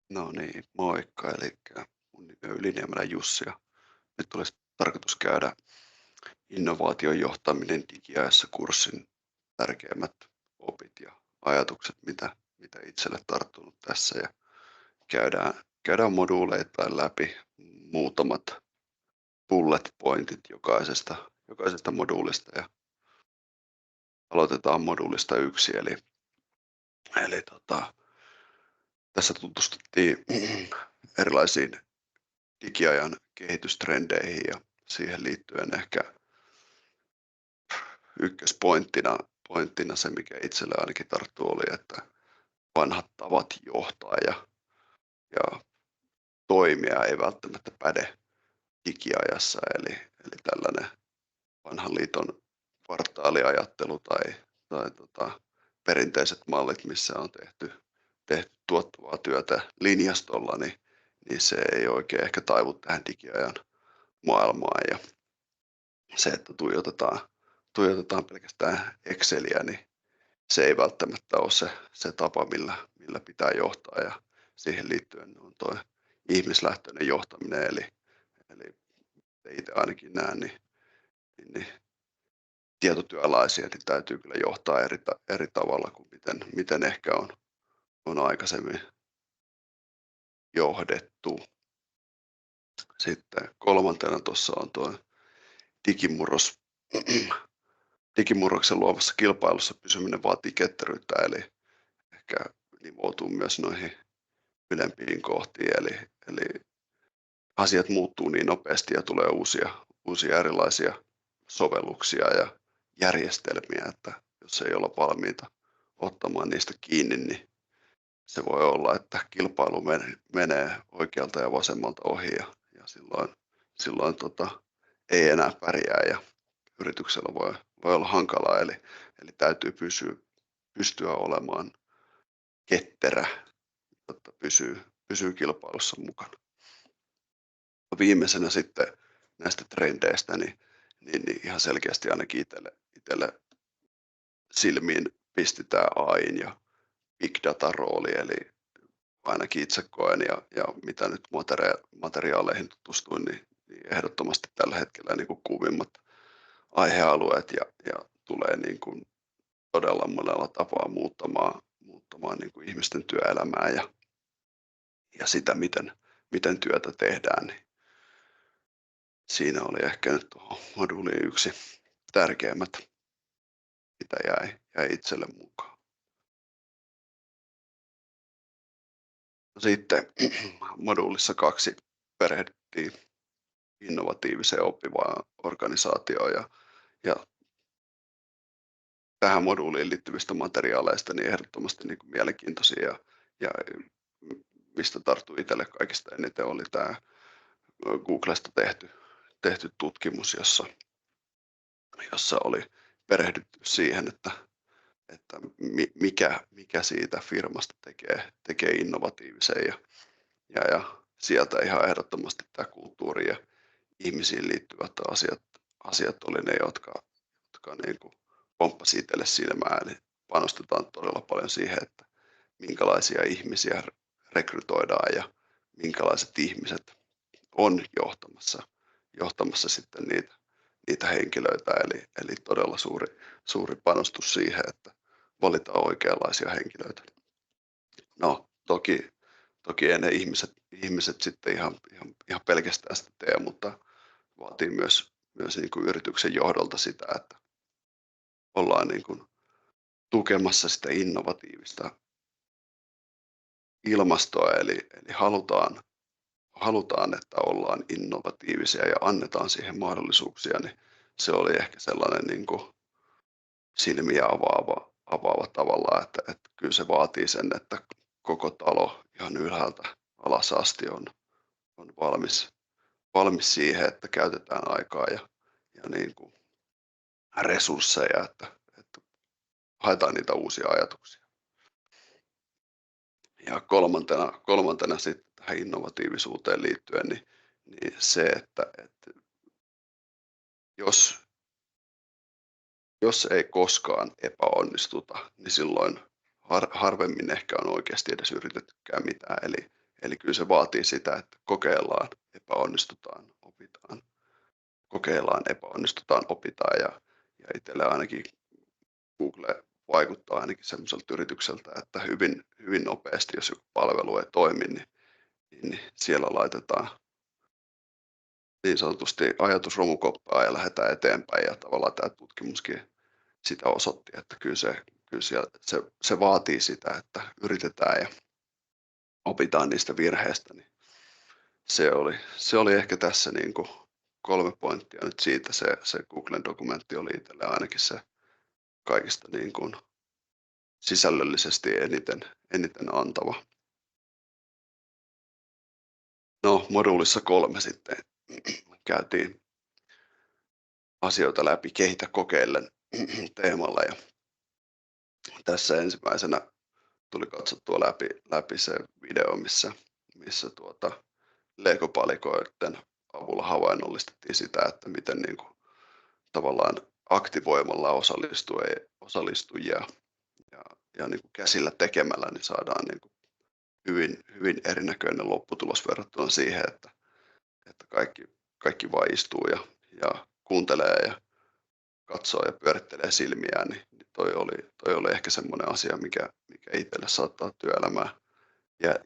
No niin, moikka. Eli mun nimi on Yliniemelä Jussi ja nyt olisi tarkoitus käydä innovaation johtaminen digiajassa kurssin tärkeimmät opit ja ajatukset, mitä itselle tarttunut tässä ja käydään moduuleittain läpi muutamat bullet pointit jokaisesta moduulista ja aloitetaan moduulista 1 eli tässä tutustuttiin erilaisiin digiajan kehitystrendeihin ja siihen liittyen ehkä ykköspointtina se, mikä itselle ainakin tarttuu, oli, että vanhat tavat johtaa ja toimia ei välttämättä päde digiajassa, eli tällainen vanhan liiton kvartaaliajattelu tai perinteiset mallit, missä on tehty tuottavaa työtä linjastolla, niin se ei oikein ehkä taivu tähän digiajan maailmaan. Ja se, että tuijotetaan pelkästään Exceliä, niin se ei välttämättä ole se tapa, millä pitää johtaa. Ja siihen liittyen on tuo ihmislähtöinen johtaminen, eli itse ainakin näen, niin tietotyöläisiä niin täytyy kyllä johtaa eri tavalla kuin miten ehkä on aikaisemmin johdettu. Sitten kolmantena tuossa on tuo digimurros. Digimurroksen luovassa kilpailussa pysyminen vaatii ketteryyttä, eli ehkä nivoutuu myös noihin ylempiin kohtiin, eli asiat muuttuu niin nopeasti ja tulee uusia erilaisia sovelluksia ja järjestelmiä, että jos ei olla valmiita ottamaan niistä kiinni, niin se voi olla, että kilpailu menee oikealta ja vasemmalta ohi ja silloin ei enää pärjää ja yrityksellä voi olla hankalaa, eli täytyy pystyä olemaan ketterä, jotta pysyy kilpailussa mukana. Viimeisenä sitten näistä trendeistä, niin ihan selkeästi ainakin itselle silmiin pistetään AI:n ja Big Data rooli, eli ainakin itse koen ja mitä nyt materiaaleihin tutustuin, niin ehdottomasti tällä hetkellä niin kuin kuumimmat aihealueet ja tulee niin kuin todella monella tapaa muuttamaan niin kuin ihmisten työelämää ja sitä, miten työtä tehdään. Niin siinä oli ehkä nyt tuohon moduuliin yksi tärkeimmät, mitä jäi itselle mukaan. No sitten moduulissa 2 perehdyttiin innovatiiviseen oppivaan organisaatioon ja tähän moduuliin liittyvistä materiaaleista niin ehdottomasti niin kuin mielenkiintoisia ja mistä tarttui itselle kaikista eniten oli tämä Googlesta tehty tutkimus, jossa oli perehdytty siihen, että mikä siitä firmasta tekee innovatiivisen ja sieltä ihan ehdottomasti tämä kulttuuri ja ihmisiin liittyvät asiat oli ne, jotka niin kuin pomppasi itselle silmään. Eli panostetaan todella paljon siihen, että minkälaisia ihmisiä rekrytoidaan ja minkälaiset ihmiset on johtamassa sitten niitä henkilöitä. Eli todella suuri panostus siihen, että valitaan oikeanlaisia henkilöitä. No toki ei ne ihmiset sitten ihan pelkästään sitä tee, mutta vaatii myös niin kuin yrityksen johdolta sitä, että ollaan niin kuin tukemassa sitä innovatiivista ilmastoa, eli halutaan, että ollaan innovatiivisia ja annetaan siihen mahdollisuuksia, niin se oli ehkä sellainen niin kuin silmiä avaava tavalla, että kyllä se vaatii sen, että koko talo ihan ylhäältä alas asti on valmis siihen, että käytetään aikaa ja niin kuin resursseja, että haetaan niitä uusia ajatuksia. Ja kolmantena sitten tähän innovatiivisuuteen liittyen, niin se, että jos ei koskaan epäonnistuta, niin silloin harvemmin ehkä on oikeasti edes yritettykään mitään. Eli kyllä se vaatii sitä, että kokeillaan, epäonnistutaan, opitaan. Kokeillaan, epäonnistutaan, opitaan ja itselle ainakin Google vaikuttaa ainakin semmoiselta yritykseltä, että hyvin, hyvin nopeasti, jos joku palvelu ei toimi, niin siellä laitetaan niin sanotusti ajatus romukoppaan ja lähdetään eteenpäin. Ja tavallaan tämä tutkimuskin sitä osoitti, että se vaatii sitä, että yritetään ja opitaan niistä virheistä. Niin se oli ehkä tässä niin kuin 3 pointtia nyt siitä. Se Googlen dokumentti oli itselle ainakin se kaikista niin kuin sisällöllisesti eniten antava. No, moduulissa 3 sitten käytiin asioita läpi kehitä kokeillen teemalla ja tässä ensimmäisenä tuli katsottua läpi se video, missä Lego-palikoiden avulla havainnollistettiin sitä, että miten niin kuin, tavallaan aktivoimalla osallistujia ja niin kuin käsillä tekemällä niin saadaan niin kuin hyvin, hyvin erinäköinen lopputulos verrattuna siihen, että kaikki vaan istuu ja kuuntelee ja katsoo ja pyörittelee silmiään, niin toi oli ehkä semmoinen asia, mikä itselle saattaa työelämää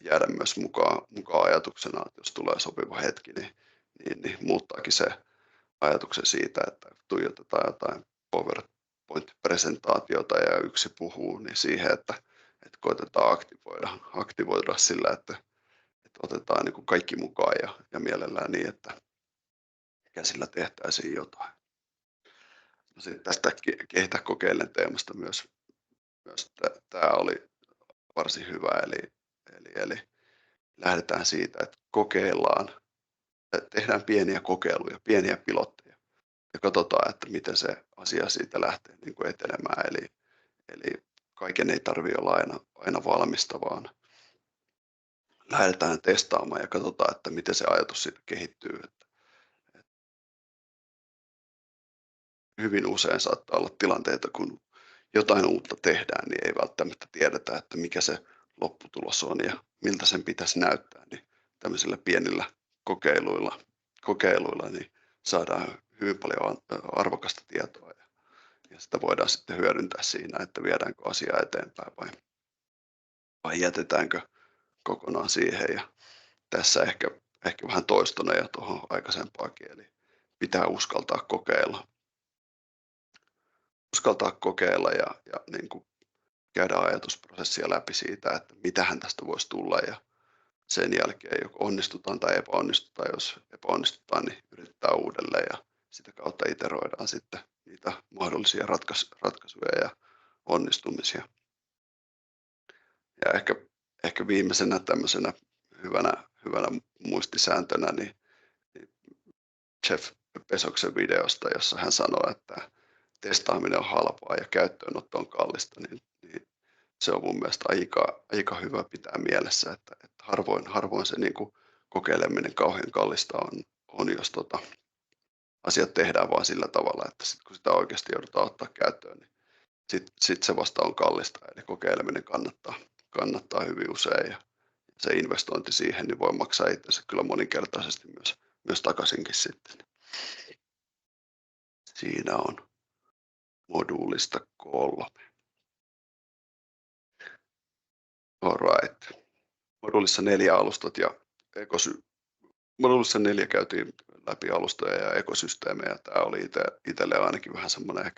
jäädä myös mukaan ajatuksena, että jos tulee sopiva hetki, niin muuttaakin se ajatuksen siitä, että tuijotetaan jotain PowerPoint-presentaatiota ja yksi puhuu, niin siihen, että koitetaan aktivoida sillä, että otetaan niin kuin kaikki mukaan ja mielellään niin, että käsillä tehtäisiin jotain. No sitten tästä kehitä kokeillen teemasta myös tämä oli varsin hyvä, eli lähdetään siitä, että kokeillaan, tehdään pieniä kokeiluja, pieniä pilotteja ja katsotaan, että miten se asia siitä lähtee niin kuin etenemään. Eli kaiken ei tarvitse olla aina valmista, vaan lähdetään testaamaan ja katsotaan, että miten se ajatus siitä kehittyy. Että hyvin usein saattaa olla tilanteita, kun jotain uutta tehdään, niin ei välttämättä tiedetä, että mikä se lopputulos on ja miltä sen pitäisi näyttää. Niin tämmöisillä pienillä kokeiluilla niin saadaan hyvin paljon arvokasta tietoa ja sitä voidaan sitten hyödyntää siinä, että viedäänkö asiaa eteenpäin vai jätetäänkö kokonaan siihen. Ja tässä ehkä vähän toistona ja tuohon aikaisempaakin, eli pitää uskaltaa kokeilla ja niin kuin käydä ajatusprosessia läpi siitä, että mitähän tästä voisi tulla ja sen jälkeen joko onnistutaan tai epäonnistutaan. Jos epäonnistutaan, niin yritetään uudelleen ja sitä kautta iteroidaan sitten niitä mahdollisia ratkaisuja ja onnistumisia. Ja ehkä viimeisenä tämmöisenä hyvänä muistisääntönä niin Jeff Bezoksen videosta, jossa hän sanoi, että testaaminen on halpaa ja käyttöönotto on kallista, niin se on mun mielestä aika hyvä pitää mielessä, että harvoin se niin kuin kokeileminen kauhean kallista on jos asiat tehdään vaan sillä tavalla, että sit kun sitä oikeasti joudutaan ottaa käyttöön, niin sit se vasta on kallista, eli kokeileminen kannattaa hyvin usein ja se investointi siihen niin voi maksaa itsensä kyllä moninkertaisesti myös takaisinkin sitten. Siinä on moduulista 3. Alright. Moduulissa 4 alustat ja moduulissa 4 käytiin läpi alustoja ja ekosysteemejä. Tämä oli itselle ainakin vähän semmoinen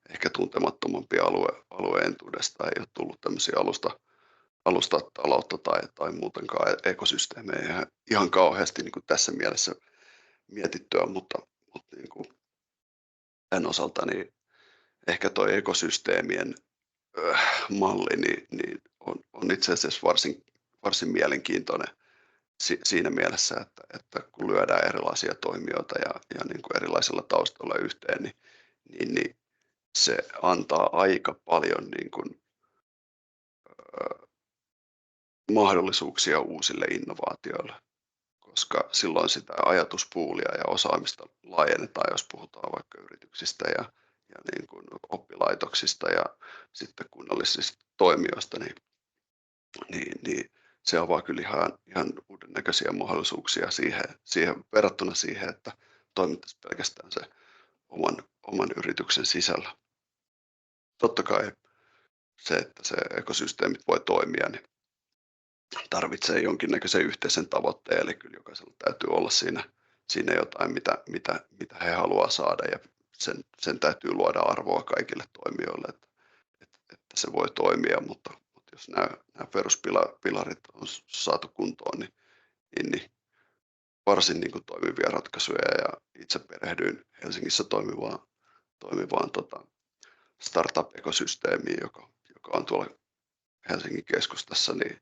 ehkä tuntemattomampi alue entuudesta. Ei ole tullut tämmöisiä alustataloutta tai muutenkaan ekosysteemejä ihan kauheasti niin kuin tässä mielessä mietittyä, mutta niin kuin tämän osalta niin ehkä tuo ekosysteemien malli niin on itse asiassa varsin mielenkiintoinen siinä mielessä, että kun lyödään erilaisia toimijoita ja niin kuin erilaisilla taustalla yhteen, niin se antaa aika paljon niin kuin, mahdollisuuksia uusille innovaatioille, koska silloin sitä ajatuspuulia ja osaamista laajennetaan, jos puhutaan vaikka yrityksistä ja niin kuin oppilaitoksista ja sitten kunnallisista toimijoista, niin se avaa kyllä ihan uuden näköisiä mahdollisuuksia siihen verrattuna siihen, että toimittaisiin pelkästään se oman yrityksen sisällä. Totta kai se, että se ekosysteemit voi toimia, niin tarvitsee jonkinnäköisen yhteisen tavoitteen, eli kyllä jokaisella täytyy olla siinä jotain, mitä he haluaa saada, ja sen täytyy luoda arvoa kaikille toimijoille, että se voi toimia, mutta jos nämä peruspilarit on saatu kuntoon, niin varsin niin kuin toimivia ratkaisuja, ja itse perehdyin Helsingissä toimivaan startup-ekosysteemiin, joka on tuolla Helsingin keskustassa, niin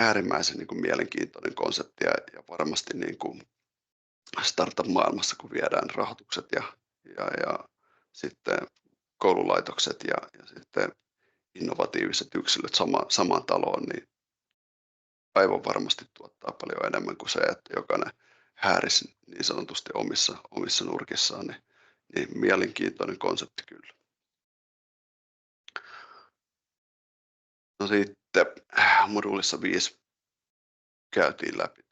äärimmäisen niin kuin mielenkiintoinen konsepti, ja varmasti niin kuin startup-maailmassa, kun viedään rahoitukset ja sitten koululaitokset ja sitten innovatiiviset yksilöt samaan taloon, niin aivan varmasti tuottaa paljon enemmän kuin se, että jokainen häärisi niin sanotusti omissa nurkissaan, niin mielenkiintoinen konsepti kyllä. No sitten moduulissa 5 käytiin läpi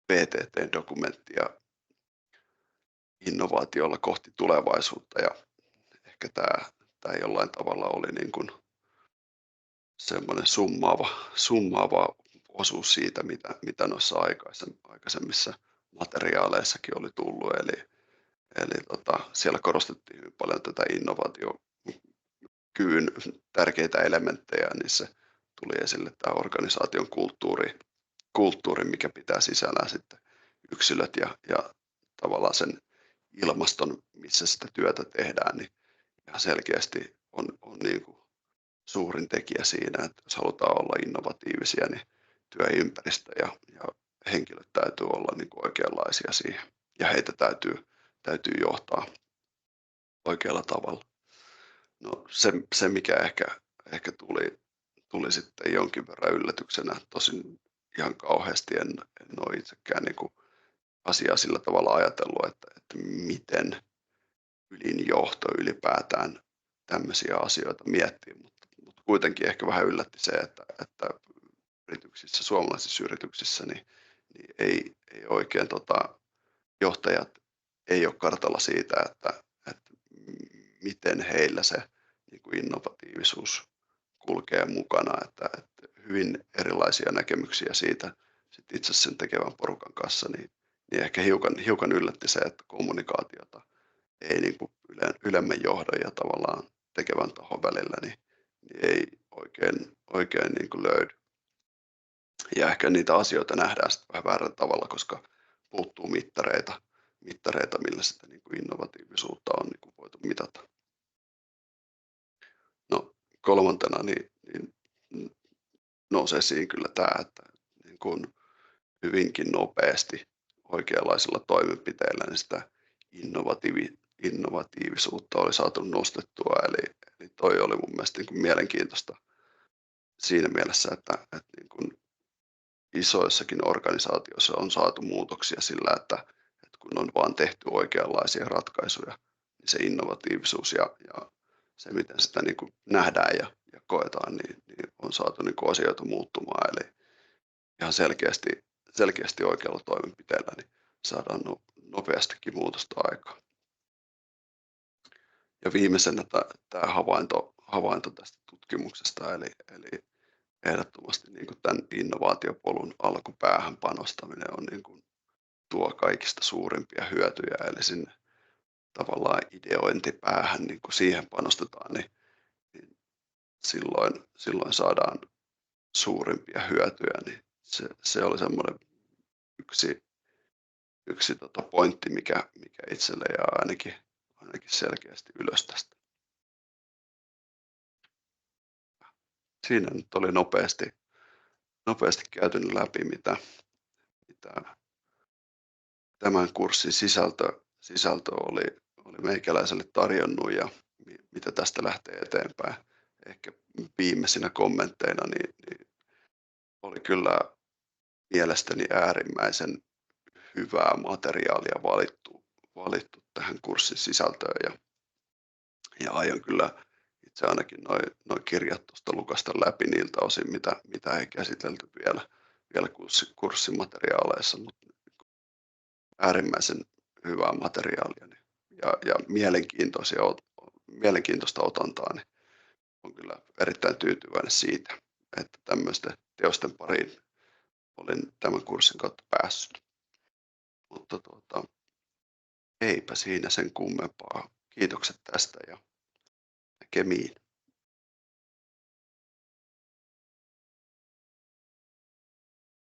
PTT-dokumenttia innovaatiolla kohti tulevaisuutta, ja ehkä tämä jollain tavalla oli niin kuin semmoinen summaava osuus siitä, mitä noissa aikaisemmissa materiaaleissakin oli tullut, eli siellä korostettiin hyvin paljon tätä innovaatiokyvyn tärkeitä elementtejä, niissä tuli esille tämä organisaation kulttuuri, mikä pitää sisällään sitten yksilöt ja tavallaan sen ilmaston, missä sitä työtä tehdään, niin ihan selkeästi on niin kuin suurin tekijä siinä, että jos halutaan olla innovatiivisia, niin työympäristö ja henkilöt täytyy olla niin kuin oikeanlaisia siihen, ja heitä täytyy johtaa oikealla tavalla. No se mikä ehkä tuli sitten jonkin verran yllätyksenä, tosin ihan kauheasti en ole itsekään niin kuin asiaa sillä tavalla ajatellut, että miten ylin johto ylipäätään tämmöisiä asioita miettii, mutta kuitenkin ehkä vähän yllätti se, että yrityksissä, suomalaisissa yrityksissä, niin ei oikein johtajat ei ole kartalla siitä, että miten heillä se niin kuin innovatiivisuus kulkee mukana, että hyvin erilaisia näkemyksiä siitä sit itse sen tekevän porukan kanssa, niin ehkä hiukan yllätti se, että kommunikaatiota ei niin kuin ylemmän johdon ja tavallaan tekevän tahon välillä niin ei oikein niin kuin löydy. Ja ehkä niitä asioita nähdään sitten vähän väärällä tavalla, koska puuttuu mittareita millä sitä niin kuin innovatiivisuutta on niin kuin voitu mitata. No kolmantena niin nousee esiin kyllä tämä, että niin kuin hyvinkin nopeasti oikeanlaisilla toimenpiteillä niin sitä innovatiivisuutta oli saatu nostettua, eli toi oli mun mielestä niin kuin mielenkiintoista siinä mielessä, että niin kuin isoissakin organisaatioissa on saatu muutoksia sillä, että kun on vaan tehty oikeanlaisia ratkaisuja, niin se innovatiivisuus ja se, miten sitä niin kuin nähdään ja koetaan, niin on saatu niin kuin asioita muuttumaan. Eli ihan selkeästi oikealla toimenpiteellä niin saadaan nopeastikin muutosta aikaan. Ja viimeisenä tämä havainto tästä tutkimuksesta, eli ehdottomasti niin kuin tämän innovaatiopolun alkupäähän panostaminen on niin kuin tuo kaikista suurimpia hyötyjä, eli sinne tavallaan ideointipäähän, niin kun siihen panostetaan, niin silloin saadaan suurimpia hyötyjä, niin se oli semmoinen yksi pointti, mikä itselle jää ainakin selkeästi ylös tästä. Siinä nyt oli nopeasti käyty läpi, mitä tämän kurssin sisältö oli meikäläiselle tarjonnut ja mitä tästä lähtee eteenpäin. Ehkä viimeisinä kommentteina niin oli kyllä mielestäni äärimmäisen hyvää materiaalia valittu tähän kurssin sisältöön ja aion kyllä Se ainakin noi kirjat tuosta Lukasta läpi niiltä osin, mitä ei käsitelty vielä kurssimateriaaleissa, mutta äärimmäisen hyvää materiaalia niin, ja mielenkiintoista otantaa, niin on kyllä erittäin tyytyväinen siitä, että tämmöisten teosten pariin olin tämän kurssin kautta päässyt. Mutta eipä siinä sen kummempaa. Kiitokset tästä ja näkemiin.